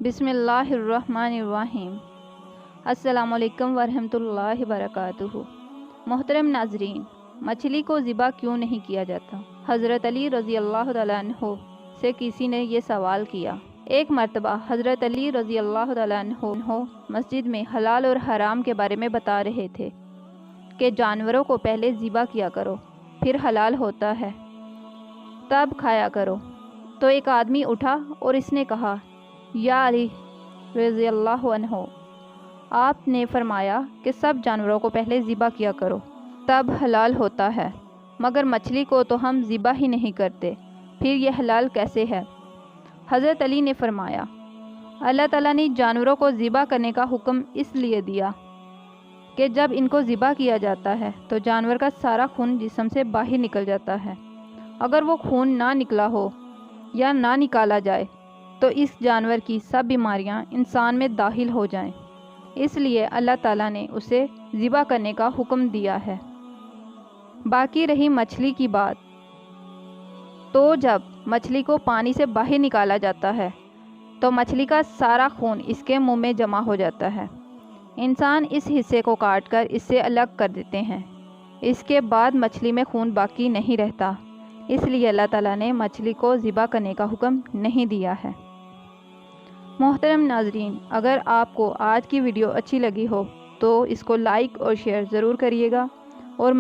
بسم اللہ الرحمن الرحیم۔ السلام علیکم ورحمۃ اللہ وبرکاتہ۔ محترم ناظرین، مچھلی کو ذبح کیوں نہیں کیا جاتا؟ حضرت علی رضی اللہ تعالیٰ عنہ سے کسی نے یہ سوال کیا۔ ایک مرتبہ حضرت علی رضی اللہ تعالیٰ عنہ مسجد میں حلال اور حرام کے بارے میں بتا رہے تھے کہ جانوروں کو پہلے ذبح کیا کرو، پھر حلال ہوتا ہے تب کھایا کرو۔ تو ایک آدمی اٹھا اور اس نے کہا، یا علی رضی اللہ عنہ، آپ نے فرمایا کہ سب جانوروں کو پہلے ذبح کیا کرو تب حلال ہوتا ہے، مگر مچھلی کو تو ہم ذبح ہی نہیں کرتے، پھر یہ حلال کیسے ہے؟ حضرت علی نے فرمایا، اللہ تعالیٰ نے جانوروں کو ذبح کرنے کا حکم اس لیے دیا کہ جب ان کو ذبح کیا جاتا ہے تو جانور کا سارا خون جسم سے باہر نکل جاتا ہے۔ اگر وہ خون نہ نکلا ہو یا نہ نکالا جائے تو اس جانور کی سب بیماریاں انسان میں داخل ہو جائیں، اس لیے اللہ تعالیٰ نے اسے ذبح کرنے کا حکم دیا ہے۔ باقی رہی مچھلی کی بات، تو جب مچھلی کو پانی سے باہر نکالا جاتا ہے تو مچھلی کا سارا خون اس کے منہ میں جمع ہو جاتا ہے۔ انسان اس حصے کو کاٹ کر اس سے الگ کر دیتے ہیں، اس کے بعد مچھلی میں خون باقی نہیں رہتا، اس لیے اللہ تعالیٰ نے مچھلی کو ذبح کرنے کا حکم نہیں دیا ہے۔ محترم ناظرین، اگر آپ کو آج کی ویڈیو اچھی لگی ہو تو اس کو لائک اور شیئر ضرور کریے گا، اور